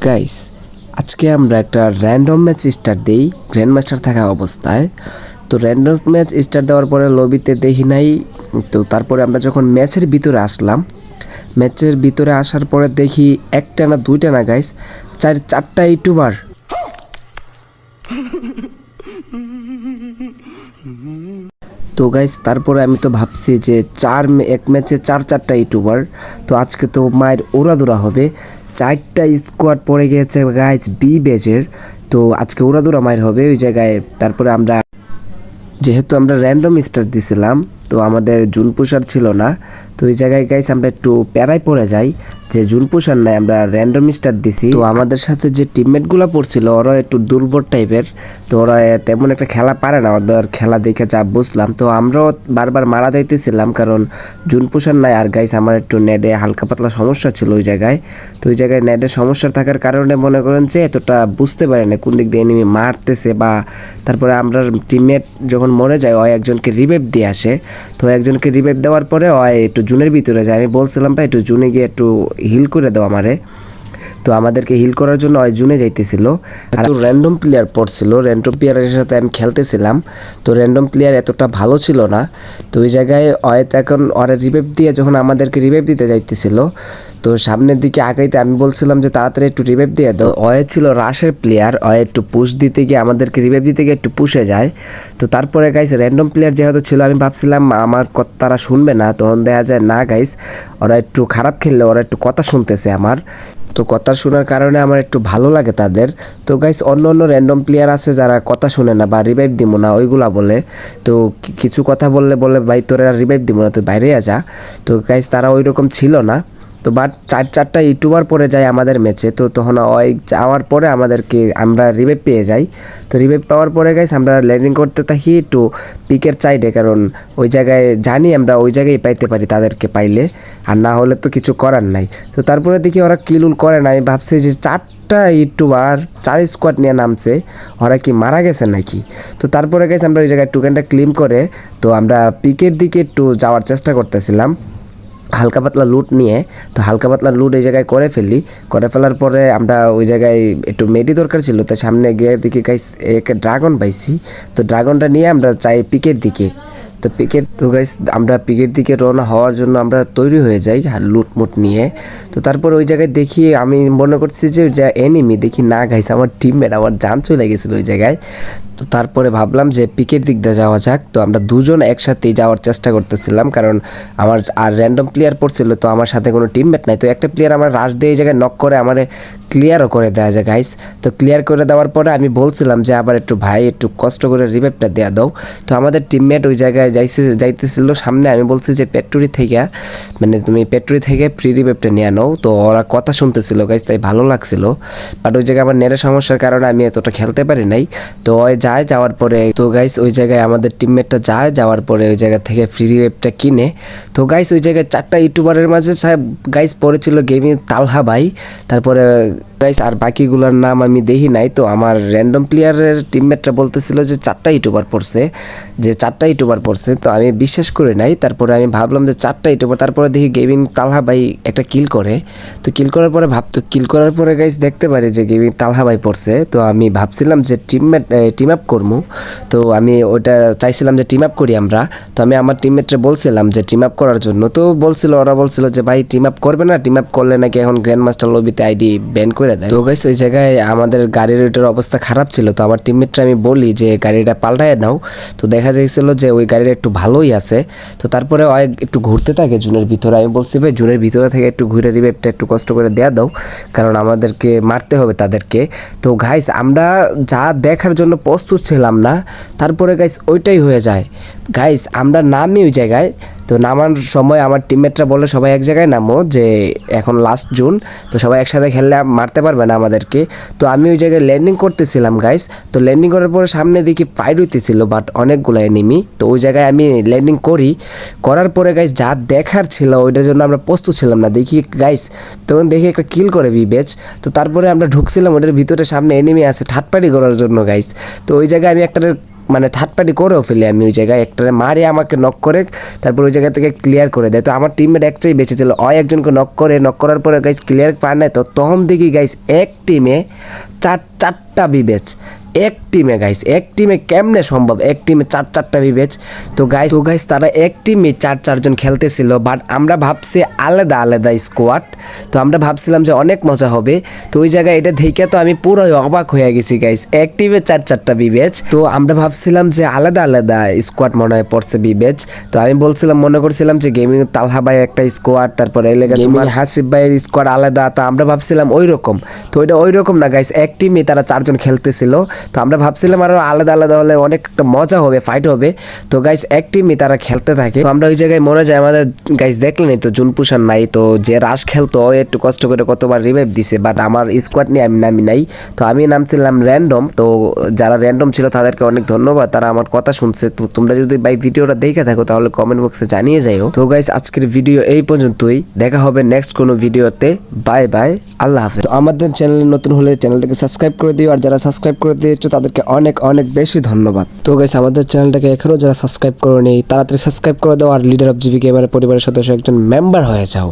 Guys, আজকে আমরা একটা র্যান্ডম ম্যাচ স্টার্ট দিই গ্র্যান্ড মাস্টার থাকা অবস্থায়। তো র্যান্ডম ম্যাচ স্টার্ট দেওয়ার পরে লবিতে দেখি নাই। তো তারপরে আমরা যখন ম্যাচের ভিতরে আসলাম, ম্যাচের ভিতরে আসার পরে দেখি একটা না দুইটা না গাইস, চারটা ইউটিউবার। তো গাইস তারপরে আমি তো ভাবছি যে এক ম্যাচে চারটা ইউটিউবার, তো আজকে তো মায়ের ওড়াদুরা হবে। চারটা স্কোয়াড পড়ে গিয়েছে গাইস বি বেজের, তো আজকে ওড়াদুরা মায়ের হবে ওই জায়গায়। তারপরে আমরা যেহেতু আমরা র্যান্ডম স্টার দিছিলাম, তো আমাদের জুন পুষার ছিল না, তো ওই জায়গায় গাইস আমরা একটু প্যারায় পড়ে যাই যে জুন পুষার নাই, আমরা র্যান্ডম স্টার দিছি। তো আমাদের সাথে যে টিমমেটগুলো পড়ছিল ওরা একটু দুর্বল টাইপের, তো ওরা তেমন একটা খেলা পারে না, ওদের খেলা দেখে যা বুঝলাম। তো আমরাও বারবার মারা যাইতেছিলাম কারণ জুন পুষার নাই। আর গাইস আমার একটু নেটে হালকা পাতলা সমস্যা ছিল ওই জায়গায়, তো ওই জায়গায় নেটের সমস্যা থাকার কারণে মনে করেন যে এতটা বুঝতে পারে না কোন দিক দিয়ে এনিমি মারতেছে বা। তারপরে আমরা টিমমেট যখন মরে যায় ওই একজনকে রিভাইভ দিয়ে আসে, তো একজনকে রিভাইভ দেওয়ার পরে ওই একটু জুনের ভিতরে যায়। আমি বলছিলাম ভাই একটু জুনে গিয়ে একটু হিল করে দাও আমারে, তো আমাদেরকে হিল করার জন্য ওই জুনে যাইতেছিল। আর র্যান্ডম প্লেয়ার পড়ছিল, র্যান্ডম প্লেয়ারের সাথে আমি খেলতেছিলাম, তো র্যান্ডম প্লেয়ার এতটা ভালো ছিল না। তো ওই জায়গায় হয়তো এখন ওরা রিভাইভ দিয়ে যখন আমাদেরকে রিভাইভ দিতে যাইতেছিল, তো সামনের দিকে আগাইতে আমি বলছিলাম যে তাড়াতাড়ি একটু রিভাইভ দিয়ে দাও। অয়ে ছিল রাশের প্লেয়ার, অয়ে একটু পুশ দিতে গিয়ে আমাদেরকে রিভাইভ দিতে গিয়ে একটু পুষে যায়। তো তারপরে গাইস র্যান্ডম প্লেয়ার যেহেতু ছিল আমি ভাবছিলাম আমার কথা তারা শুনবে না, তখন দেখা যায় না গাইস ওরা একটু খারাপ খেললে ওরা একটু কথা শুনতেছে আমার, তো কথা শোনার কারণে আমার একটু ভালো লাগে তাদের। তো গাইস অন্য র্যান্ডম প্লেয়ার আছে যারা কথা শুনে না বা রিভাইভ দিব না ওইগুলা বলে, তো কিছু কথা বললে বলে ভাই তোরা রিভাইভ দিব না তুই বাইরে যা। তো গাইস তারা ওই রকম ছিল না। তো বাট চারটা ইউটিউবার পরে যায় আমাদের ম্যাচে, তো তখন ওই যাওয়ার পরে আমরা রিভাইভ পেয়ে যাই। তো রিভাইভ পাওয়ার পরে গাইস আমরা ল্যান্ডিং করতে থাকি একটু পিকের সাইডে, কারণ ওই জায়গায় জানি আমরা ওই জায়গায় পাইতে পারি তাদেরকে পাইলে, আর না হলে তো কিছু করার নাই। তো তারপরে দেখি ওরা কিলুল করে না, আমি ভাবছি যে চারটা ইউটিউবার 4 স্কোয়াড নিয়ে নামছে, ওরা কি মারা গেছে নাকি। তো তারপরে গেছে আমরা ওই জায়গায় টোকেনটা ক্লেম করে তো আমরা পিকের দিকে একটু যাওয়ার চেষ্টা করতেছিলাম হালকা পাতলা লুট নিয়ে। তো হালকা পাতলা লুট এই জায়গায় করে ফেলার পরে আমরা ওই জায়গায় একটু মেডি দরকার ছিল, তো সামনে গিয়ে দেখি গাইস এক ড্রাগন পাইছি, তো ড্রাগনটা নিয়ে আমরা যাই পিকের দিকে। তো গাইস আমরা পিকের দিকে রওনা হওয়ার জন্য আমরা তৈরি হয়ে যাই লুটমুট নিয়ে। তো তারপর ওই জায়গায় দেখি আমি মনে করছি যে এনিমি, দেখি না গাইস আমার টিমমেট, আমার জান চলে গেছিলো ওই জায়গায়। তো তারপরে ভাবলাম যে পিকের দিক দিয়ে যাওয়া যাক, তো আমরা দুজন একসাথেই যাওয়ার চেষ্টা করতেছিলাম কারণ আমার আর র্যান্ডম প্লেয়ার পড়ছিল, তো আমার সাথে কোনো টিমমেট নাই। তো একটা প্লেয়ার আমার রাশ দিয়ে এই জায়গায় নক করে আমারে ক্লিয়ারও করে দেওয়া যায় গাইস। তো ক্লিয়ার করে দেওয়ার পরে আমি বলছিলাম যে আবার একটু ভাই একটু কষ্ট করে রিভাইভটা দেওয়া দাও। তো আমাদের টিমমেট ওই জায়গায় যাইতেছিল সামনে, আমি বলছি যে পেট্রোরি থেকে তুমি পেট্রোরি থেকে ফ্রি রিভাইভটা নিয়ে নাও। তো ওরা কথা শুনতেছিল গাইস, তাই ভালো লাগছিল। বাট ওই জায়গায় আমার নেটের সমস্যার কারণে আমি এতটা খেলতে পারি নাই। তো ওই যাওয়ার পরে তো গাইস ওই জায়গায় আমাদের টিমমেটটা যাওয়ার পরে ওই জায়গা থেকে ফ্রি রিভাইভটা কিনে। তো গাইস ওই জায়গায় চারটা ইউটিউবারের মাঝে গাইস পড়েছিল গেমিং তালহা ভাই, তারপরে গাইস আর বাকিগুলোর নাম আমি দেখি নাই। তো আমার র্যান্ডম প্লেয়ারের টিমমেটরা বলতেছিল যে চারটা ইউটিউবার পড়ছে, তো আমি বিশ্বাস করি নাই। তারপরে আমি ভাবলাম যে চারটা ইউটিউবার, তারপরে দেখি গেমিং তালহা ভাই একটা কিল করে। তো কিল করার পরে গাইস দেখতে পারি যে গেমিং তালহা ভাই পড়ছে। তো আমি ভাবছিলাম যে টিম আপ করবো, তো আমি ওটা চাইছিলাম যে টিম আপ করি আমরা। তো আমি আমার টিমমেটরে বলছিলাম যে টিম আপ করার জন্য, তো ওরা বলছিল যে ভাই টিম আপ করবে না, টিম আপ করলে নাকি এখন গ্র্যান্ড মাস্টার লবিতে আইডি ব্যান করে দেয়। তো গাইস ওই জায়গায় আমাদের গাড়ির ওইটার অবস্থা খারাপ ছিল, তো আমার টিমমেটরা আমি বলি যে গাড়িটা পাল্টায় নাও। তো দেখা যাচ্ছিল যে ওই গাড়িটা একটু ভালোই আছে। তো তারপরে একটু ঘুরতে থাকে জুনের ভিতরে, আমি বলছি ভাই জুনের ভিতরে থেকে একটু ঘুরে রিভাইভটা একটু কষ্ট করে দেওয়া দাও, কারণ আমাদেরকে মারতে হবে তাদেরকে। তো গাইস আমরা যা দেখার জন্য প্রস্তুত ছিলাম না, তারপরে গাইস ওইটাই হয়ে যায় গাইস। আমরা নামি ওই জায়গায়, তো নামার সময় আমার টিমমেটরা বলে সবাই এক জায়গায় নামো, যে এখন লাস্ট জুন, তো সবাই একসাথে খেললে মারতে পারবে না আমাদেরকে। তো আমি ওই জায়গায় ল্যান্ডিং করতেছিলাম গাইস, তো ল্যান্ডিং করার পরে সামনে দেখি ফাইট হইতেছিল বাট অনেকগুলো এনিমি। তো ওই জায়গায় আমি ল্যান্ডিং করার পরে গাইস যা দেখার ছিল ওইটার জন্য আমরা প্রস্তুত ছিলাম না, দেখি গাইস তখন দেখি একটা কিল করে বিবেচ। তো তারপরে আমরা ঢুকছিলাম ওটার ভিতরে, সামনে এনিমি আছে ঠাটপাটি করার জন্য গাইস। তো ওই জায়গায় আমি একটা মানে থার্ড পার্টি করেও ফেলি আমি ওই জায়গায় একটারে মারে আমাকে নক করে তারপর ওই জায়গা থেকে ক্লিয়ার করে দেয়। তো আমার টিমমেট একটাই বেঁচে ছিল, একজনকে নক করার পরে গাইস ক্লিয়ার পায় না। তো তখন দেখি গাইস এক টিমে চারটা বিবেচ এক টিমে গাইস, এক টিমে কেমনে সম্ভব এক টিমে চারটা বিবেচ। তো গাইস তারা এক টিমে চারজন খেলতেছিল, বাট আমরা ভাবছি আলাদা আলাদা স্কোয়াড। তো আমরা ভাবছিলাম যে অনেক মজা হবে। তো ওই জায়গায় এটা দেখে তো আমি পুরোই অবাক হয়ে গেছি গাইস, এক টিমে চারটা বিবেচ। তো আমরা ভাবছিলাম যে আলাদা আলাদা স্কোয়াড মনে হয় পড়ছে বিবেচ। তো আমি মনে করছিলাম যে গেমিং তালহা ভাই একটা স্কোয়াড, তারপরে তোমার হাসিব ভাইয়ের স্কোয়াড আলাদা। তো আমরা ভাবছিলাম ওই রকম, তো এটা ওই রকম না গাইস, এক টিমে তারা চারজন খেলতেছিল। তো আমরা ভাবছিলাম আরো আলাদা আলাদা হলে অনেক একটা মজা হবে, ফাইট হবে। তো গাইস এক টিমই তারা খেলতে থাকে। তো আমরা ওই জায়গায় মরে যাই। আমাদের গাইস দেখলেনি তো জুনপুষার নাই, তো যে রাশ খেলতো একটু কষ্ট করে কতবার রিভাইভ দিছে, বাট আমার স্কোয়াড নিয়ে আমি নামি নাই। তো আমি নামছিলাম র্যান্ডম। তো যারা র্যান্ডম ছিল তাদেরকে অনেক ধন্যবাদ, তারা আমার কথা শুনছে। তো তোমরা যদি ভাই ভিডিওটা দেখে থাকো তাহলে কমেন্ট বক্সে জানিয়ে যাইও। তো গাইস আজকের ভিডিও এই পর্যন্তই, দেখা হবে নেক্সট কোনো ভিডিওতে। বাই বাই, আল্লাহ হাফেজ। তো আমাদের চ্যানেলে নতুন হলে চ্যানেলটাকে সাবস্ক্রাইব করে দিও, আর যারা সাবস্ক্রাইব করে দিয়েছো তাদেরকে অনেক অনেক বেশি ধন্যবাদ। তো গাইস আমাদের চ্যানেলটাকে এখনো যারা সাবস্ক্রাইব করোনি তাড়াতাড়ি সাবস্ক্রাইব করে দাও, আর লিডার অফ জিবি গেমার পরিবারের সদস্য একজন মেম্বার হয়ে যাও।